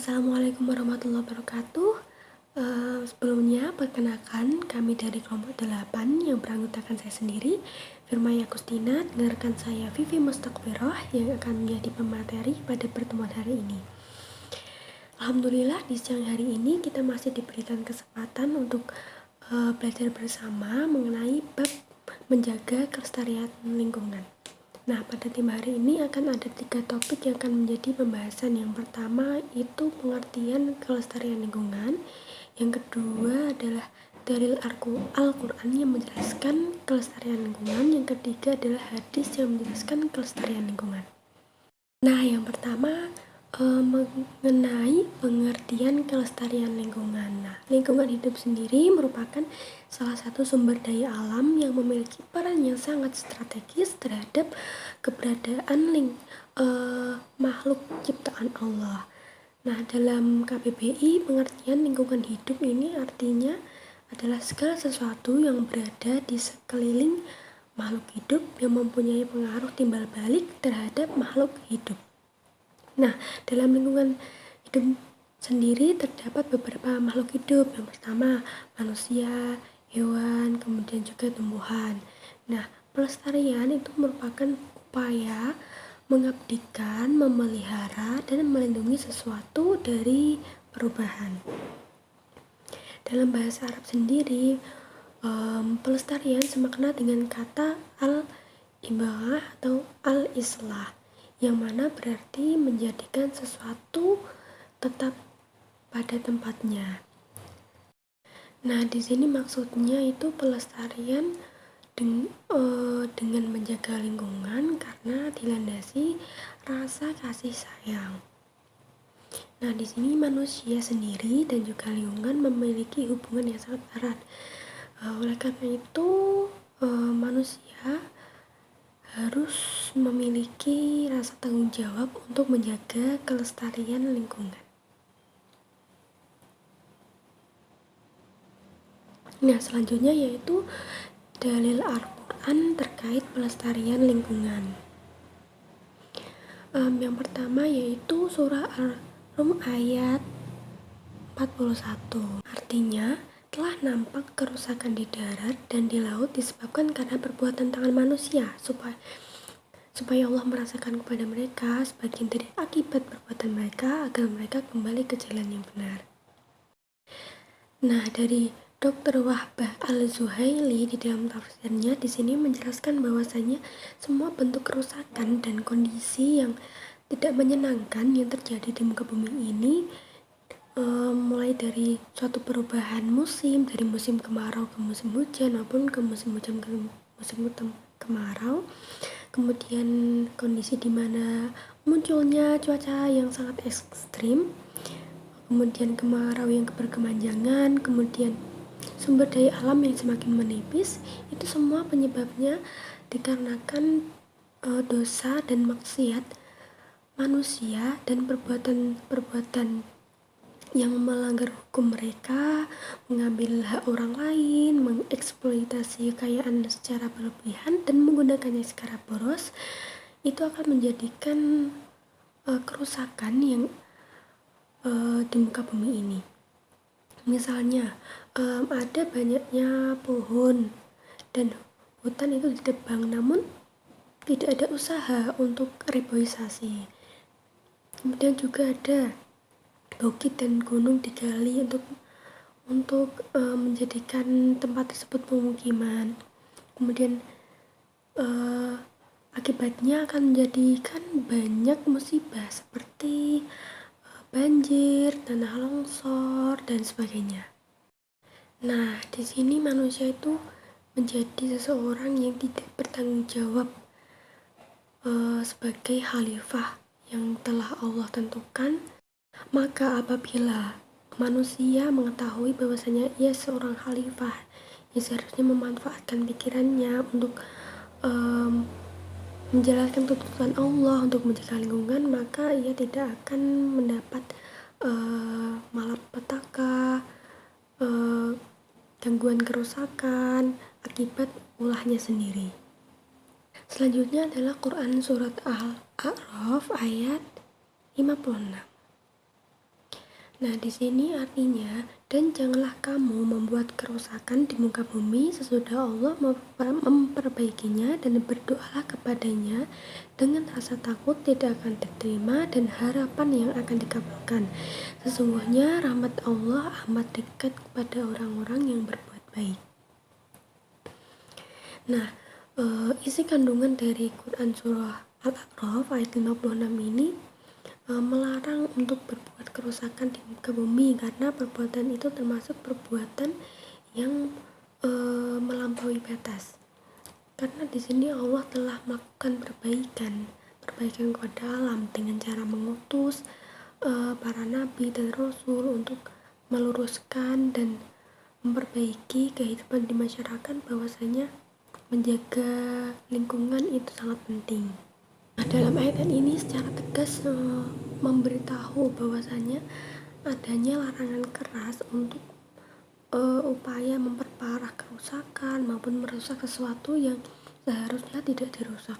Assalamualaikum warahmatullahi wabarakatuh. Sebelumnya, perkenalkan kami dari kelompok 8 yang beranggotakan saya sendiri, Firmaya Agustina, dengarkan saya Vivi Mustaqbiroh yang akan menjadi pemateri pada pertemuan hari ini. Alhamdulillah di siang hari ini kita masih diberikan kesempatan untuk belajar bersama mengenai bab menjaga kelestarian lingkungan. Nah, pada tema hari ini akan ada 3 topik yang akan menjadi pembahasan. Yang pertama itu pengertian kelestarian lingkungan. Yang kedua adalah dalil Al-Quran yang menjelaskan kelestarian lingkungan. Yang ketiga adalah hadis yang menjelaskan kelestarian lingkungan. Nah, yang pertama mengenai pengertian kelestarian lingkungan. Nah, lingkungan hidup sendiri merupakan salah satu sumber daya alam yang memiliki peran yang sangat strategis terhadap keberadaan makhluk ciptaan Allah. Nah, dalam KBBI pengertian lingkungan hidup ini artinya adalah segala sesuatu yang berada di sekeliling makhluk hidup yang mempunyai pengaruh timbal balik terhadap makhluk hidup. Nah, dalam lingkungan hidup sendiri terdapat beberapa makhluk hidup. Yang pertama, manusia, hewan, kemudian juga tumbuhan. Nah, pelestarian itu merupakan upaya mengabdikan, memelihara, dan melindungi sesuatu dari perubahan. Dalam bahasa Arab sendiri, pelestarian semakna dengan kata al-ibaah atau al-islah, yang mana berarti menjadikan sesuatu tetap pada tempatnya. Nah, di sini maksudnya itu pelestarian dengan menjaga lingkungan karena dilandasi rasa kasih sayang. Nah, di sini manusia sendiri dan juga lingkungan memiliki hubungan yang sangat erat. Oleh karena itu, manusia harus memiliki rasa tanggung jawab untuk menjaga kelestarian lingkungan. Nah, selanjutnya yaitu dalil Al-Quran terkait pelestarian lingkungan. Yang pertama yaitu surah Ar-Rum ayat 41. Artinya, telah nampak kerusakan di darat dan di laut disebabkan karena perbuatan tangan manusia, supaya Allah merasakan kepada mereka sebagian dari akibat perbuatan mereka agar mereka kembali ke jalan yang benar. Nah, dari Dr. Wahbah Al-Zuhaili di dalam tafsirnya di sini menjelaskan bahwasanya semua bentuk kerusakan dan kondisi yang tidak menyenangkan yang terjadi di muka bumi ini, mulai dari suatu perubahan musim, dari musim kemarau ke musim hujan maupun ke musim hujan ke musim kemarau, kemudian kondisi di mana munculnya cuaca yang sangat ekstrim, kemudian kemarau yang berkepanjangan, kemudian sumber daya alam yang semakin menipis, itu semua penyebabnya dikarenakan dosa dan maksiat manusia dan perbuatan yang melanggar hukum mereka, mengambil hak orang lain, mengeksploitasi kekayaan secara berlebihan dan menggunakannya secara boros, itu akan menjadikan kerusakan yang di muka bumi ini. Misalnya, ada banyaknya pohon dan hutan itu ditebang, namun tidak ada usaha untuk reboisasi. Kemudian juga ada bukit dan gunung digali untuk menjadikan tempat tersebut pemukiman. Kemudian akibatnya akan menjadikan banyak musibah seperti banjir, tanah longsor, dan sebagainya. Nah, di sini manusia itu menjadi seseorang yang tidak bertanggung jawab sebagai khalifah yang telah Allah tentukan. Maka apabila manusia mengetahui bahwasanya ia seorang khalifah yang seharusnya memanfaatkan pikirannya untuk menjalankan tuntutan Allah untuk menjaga lingkungan, maka ia tidak akan mendapat malapetaka, gangguan kerusakan akibat ulahnya sendiri. Selanjutnya adalah Quran surat Al-A'raf ayat 56. Nah, di sini artinya, dan janganlah kamu membuat kerusakan di muka bumi sesudah Allah memperbaikinya, dan berdoalah kepadanya dengan rasa takut tidak akan diterima dan harapan yang akan dikabulkan. Sesungguhnya rahmat Allah amat dekat kepada orang-orang yang berbuat baik. Nah, isi kandungan dari Quran Surah Al-A'raf ayat 56 ini melarang untuk berbuat kerusakan di muka bumi, karena perbuatan itu termasuk perbuatan yang melampaui batas. Karena di sini Allah telah melakukan perbaikan kepada alam dengan cara mengutus para nabi dan rasul untuk meluruskan dan memperbaiki kehidupan di masyarakat, bahwasanya menjaga lingkungan itu sangat penting. Nah, dalam ayat ini secara tegas memberitahu bahwasanya adanya larangan keras untuk upaya memperparah kerusakan maupun merusak sesuatu yang seharusnya tidak dirusak.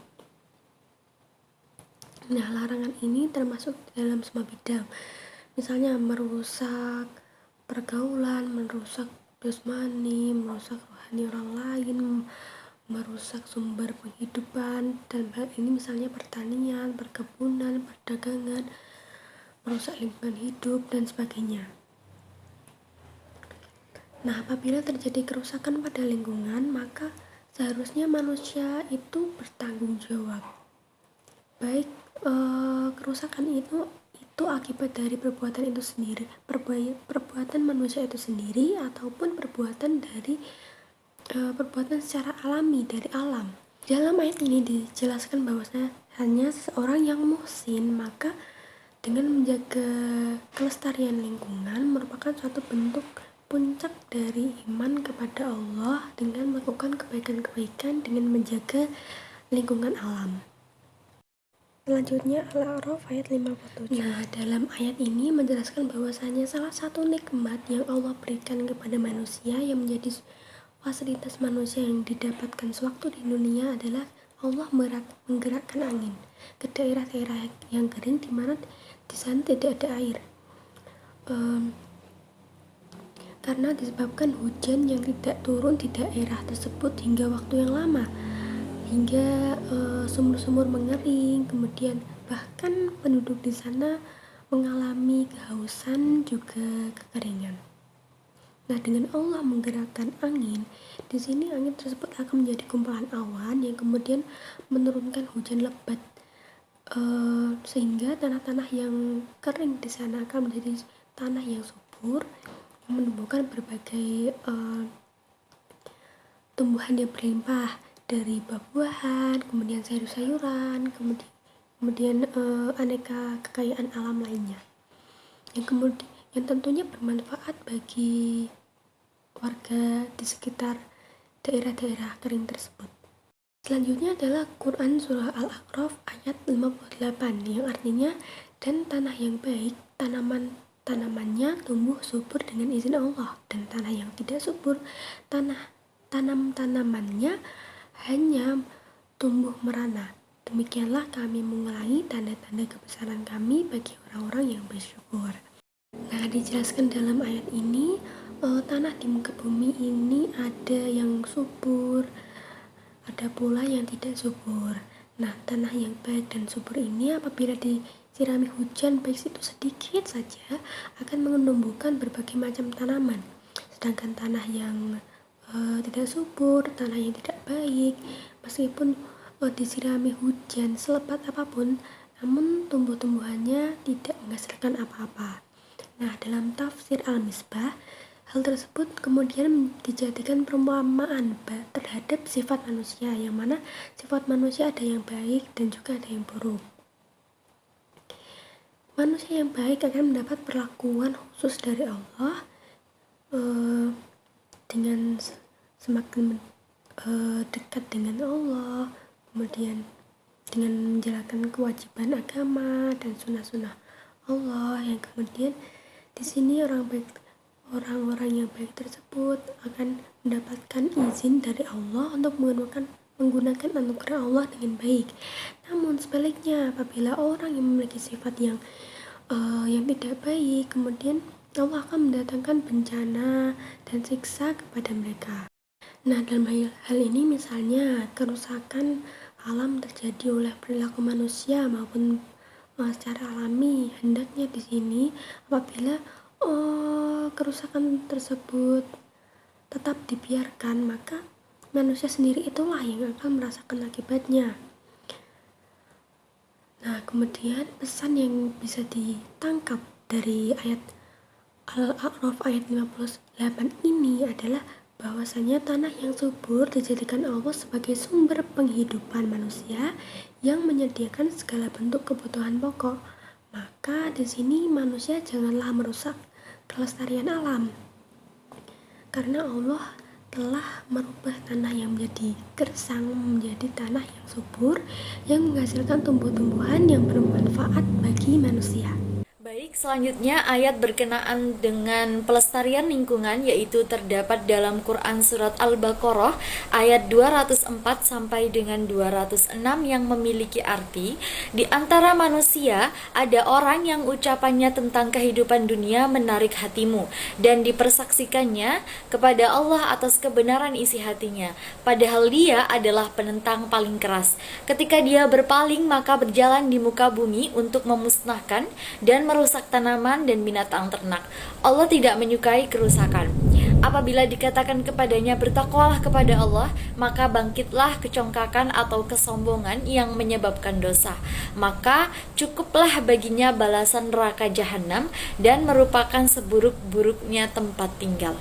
Nah, larangan ini termasuk dalam semua bidang, misalnya merusak pergaulan, merusak jasmani, merusak rohani orang lain, merusak sumber penghidupan, dan hal ini misalnya pertanian, perkebunan, perdagangan, merusak lingkungan hidup, dan sebagainya. Nah, apabila terjadi kerusakan pada lingkungan, maka seharusnya manusia itu bertanggung jawab. Baik kerusakan itu akibat dari perbuatan itu sendiri, perbuatan manusia itu sendiri, ataupun perbuatan dari perbuatan secara alami dari alam. Dalam ayat ini dijelaskan bahwasanya hanya seseorang yang muhsin, maka dengan menjaga kelestarian lingkungan merupakan suatu bentuk puncak dari iman kepada Allah dengan melakukan kebaikan-kebaikan dengan menjaga lingkungan alam. Selanjutnya Al-A'raf ayat 57. Nah, dalam ayat ini menjelaskan bahwasanya salah satu nikmat yang Allah berikan kepada manusia yang menjadi fasilitas manusia yang didapatkan sewaktu di dunia adalah Allah menggerakkan angin ke daerah-daerah yang kering, di mana di sana tidak ada air. Karena disebabkan hujan yang tidak turun di daerah tersebut hingga waktu yang lama, hingga sumur-sumur mengering, kemudian bahkan penduduk di sana mengalami kehausan juga kekeringan. Nah, dengan Allah menggerakkan angin, di sini angin tersebut akan menjadi kumpulan awan yang kemudian menurunkan hujan lebat, sehingga tanah-tanah yang kering di sana akan menjadi tanah yang subur, yang menumbuhkan berbagai tumbuhan yang berlimpah, dari buah-buahan, kemudian sayur-sayuran, kemudian aneka kekayaan alam lainnya, yang tentunya bermanfaat bagi warga di sekitar daerah-daerah kering tersebut. Selanjutnya adalah Quran Surah Al-A'raf ayat 58, yang artinya, dan tanah yang baik tanamannya tumbuh subur dengan izin Allah, dan tanah yang tidak subur tanamannya hanya tumbuh merana. Demikianlah kami mengulangi tanda-tanda kebesaran kami bagi orang-orang yang bersyukur. Nah, dijelaskan dalam ayat ini, tanah di muka bumi ini ada yang subur, ada pula yang tidak subur. Nah, tanah yang baik dan subur ini apabila disirami hujan baik itu sedikit saja akan menumbuhkan berbagai macam tanaman. Sedangkan tanah yang tidak subur, tanah yang tidak baik, meskipun disirami hujan selebat apapun, namun tumbuh-tumbuhannya tidak menghasilkan apa-apa. Nah, dalam tafsir Al-Misbah, hal tersebut kemudian dijadikan perumpamaan terhadap sifat manusia, yang mana sifat manusia ada yang baik dan juga ada yang buruk. Manusia yang baik akan mendapat perlakuan khusus dari Allah dengan semakin dekat dengan Allah, kemudian dengan menjalankan kewajiban agama dan sunnah-sunnah Allah, yang kemudian di sini orang-orang yang baik tersebut akan mendapatkan izin dari Allah untuk menggunakan anugerah Allah dengan baik. Namun sebaliknya, apabila orang yang memiliki sifat yang yang tidak baik, kemudian Allah akan mendatangkan bencana dan siksa kepada mereka. Nah, dalam hal ini misalnya kerusakan alam terjadi oleh perilaku manusia maupun secara alami. Hendaknya di sini apabila kerusakan tersebut tetap dibiarkan, maka manusia sendiri itulah yang akan merasakan akibatnya. Nah, kemudian pesan yang bisa ditangkap dari ayat Al-A'raf ayat 58 ini adalah bahwasanya tanah yang subur dijadikan Allah sebagai sumber penghidupan manusia yang menyediakan segala bentuk kebutuhan pokok. Maka di sini manusia janganlah merusak kelestarian alam, karena Allah telah merubah tanah yang menjadi gersang menjadi tanah yang subur yang menghasilkan tumbuh-tumbuhan yang bermanfaat bagi manusia. Baik, selanjutnya ayat berkenaan dengan pelestarian lingkungan yaitu terdapat dalam Quran surat Al-Baqarah ayat 204 sampai dengan 206 yang memiliki arti, di antara manusia ada orang yang ucapannya tentang kehidupan dunia menarik hatimu dan dipersaksikannya kepada Allah atas kebenaran isi hatinya, padahal dia adalah penentang paling keras. Ketika dia berpaling maka berjalan di muka bumi untuk memusnahkan dan merusak tanaman dan binatang ternak. Allah tidak menyukai kerusakan. Apabila dikatakan kepadanya bertakwalah kepada Allah, maka bangkitlah kecongkakan atau kesombongan yang menyebabkan dosa. Maka cukuplah baginya balasan neraka jahanam dan merupakan seburuk-buruknya tempat tinggal.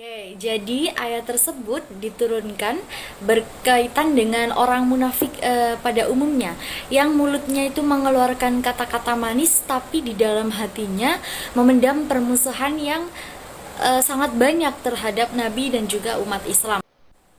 Oke, jadi ayat tersebut diturunkan berkaitan dengan orang munafik pada umumnya, yang mulutnya itu mengeluarkan kata-kata manis, tapi di dalam hatinya memendam permusuhan yang sangat banyak terhadap Nabi dan juga umat Islam.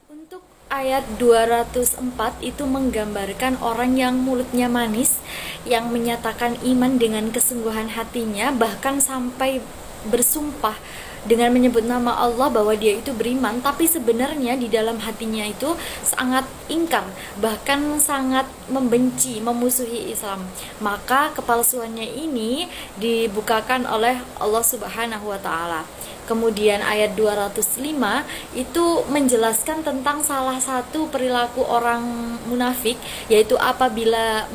Untuk ayat 204 itu menggambarkan orang yang mulutnya manis, yang menyatakan iman dengan kesungguhan hatinya, bahkan sampai bersumpah dengan menyebut nama Allah bahwa dia itu beriman, tapi sebenarnya di dalam hatinya itu sangat ingkar, bahkan sangat membenci, memusuhi Islam. Maka kepalsuannya ini dibukakan oleh Allah Subhanahu wa taala. Kemudian ayat 205 itu menjelaskan tentang salah satu perilaku orang munafik, yaitu apabila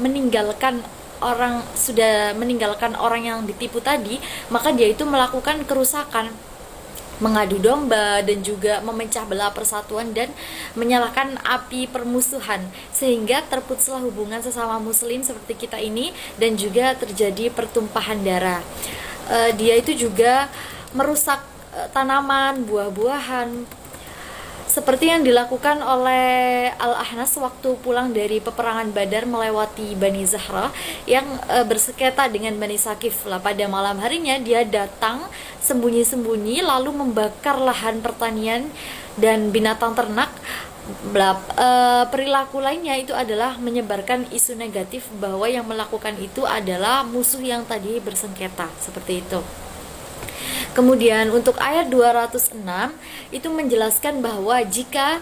sudah meninggalkan orang yang ditipu tadi, maka dia itu melakukan kerusakan, mengadu domba dan juga memecah belah persatuan dan menyalakan api permusuhan, sehingga terputuslah hubungan sesama muslim seperti kita ini dan juga terjadi pertumpahan darah. Dia itu juga merusak tanaman, buah-buahan, seperti yang dilakukan oleh Al-Ahnas waktu pulang dari peperangan Badar melewati Bani Zahra yang bersengketa dengan Bani Sakif. Pada malam harinya dia datang sembunyi-sembunyi lalu membakar lahan pertanian dan binatang ternak. Perilaku lainnya itu adalah menyebarkan isu negatif bahwa yang melakukan itu adalah musuh yang tadi bersengketa, seperti itu. Kemudian untuk ayat 206 itu menjelaskan bahwa jika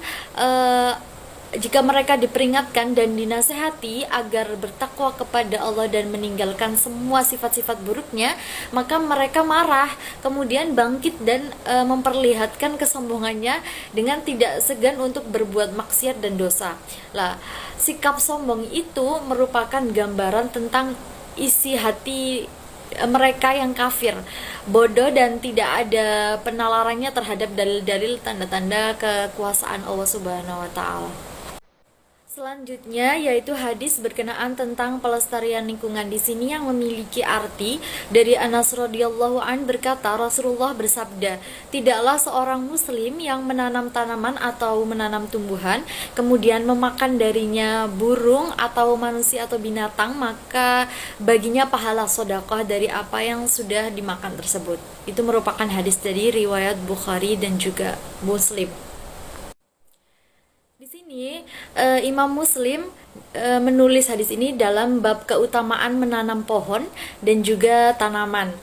mereka diperingatkan dan dinasehati agar bertakwa kepada Allah dan meninggalkan semua sifat-sifat buruknya, maka mereka marah, kemudian bangkit dan memperlihatkan kesombongannya dengan tidak segan untuk berbuat maksiat dan dosa. Sikap sombong itu merupakan gambaran tentang isi hati mereka yang kafir, bodoh dan tidak ada penalarannya terhadap dalil-dalil tanda-tanda kekuasaan Allah Subhanahu wa taala. Selanjutnya yaitu hadis berkenaan tentang pelestarian lingkungan. Di sini yang memiliki arti dari Anas radhiyallahu an berkata, Rasulullah bersabda, tidaklah seorang muslim yang menanam tanaman atau menanam tumbuhan kemudian memakan darinya burung atau manusia atau binatang, maka baginya pahala sedekah dari apa yang sudah dimakan tersebut. Itu merupakan hadis dari riwayat Bukhari dan juga Muslim. Di sini Imam Muslim menulis hadis ini dalam bab keutamaan menanam pohon dan juga tanaman.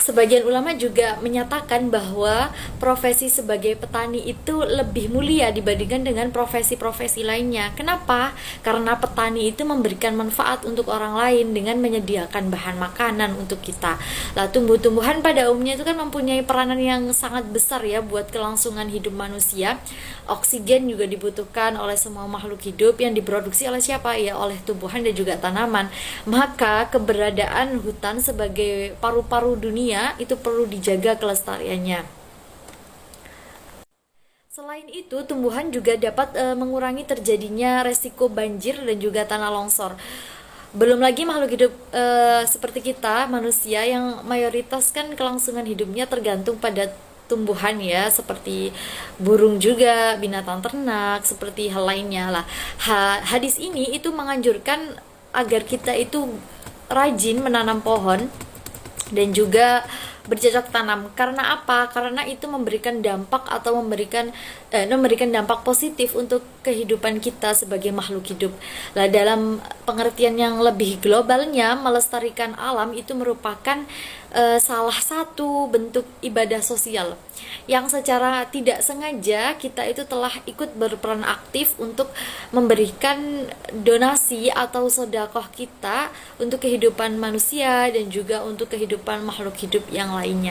Sebagian ulama juga menyatakan bahwa profesi sebagai petani itu lebih mulia dibandingkan dengan profesi-profesi lainnya. Kenapa? Karena petani itu memberikan manfaat untuk orang lain dengan menyediakan bahan makanan untuk kita. Lah, tumbuh-tumbuhan pada umumnya itu kan mempunyai peranan yang sangat besar ya buat kelangsungan hidup manusia. Oksigen juga dibutuhkan oleh semua makhluk hidup yang diproduksi oleh siapa? Ya, oleh tumbuhan dan juga tanaman. Maka keberadaan hutan sebagai paru-paru dunia itu perlu dijaga kelestariannya. Selain itu, tumbuhan juga dapat mengurangi terjadinya resiko banjir dan juga tanah longsor. Belum lagi makhluk hidup seperti kita, manusia, yang mayoritas kan kelangsungan hidupnya tergantung pada tumbuhan ya, seperti burung juga, binatang ternak, seperti hal lainnya lah. Hadis ini itu menganjurkan agar kita itu rajin menanam pohon dan juga bercocok tanam. Karena apa? Karena itu memberikan dampak atau memberikan dampak positif untuk kehidupan kita sebagai makhluk hidup. Lah, dalam pengertian yang lebih globalnya, melestarikan alam itu merupakan salah satu bentuk ibadah sosial yang secara tidak sengaja kita itu telah ikut berperan aktif untuk memberikan donasi atau sedekah kita untuk kehidupan manusia dan juga untuk kehidupan makhluk hidup yang lainnya.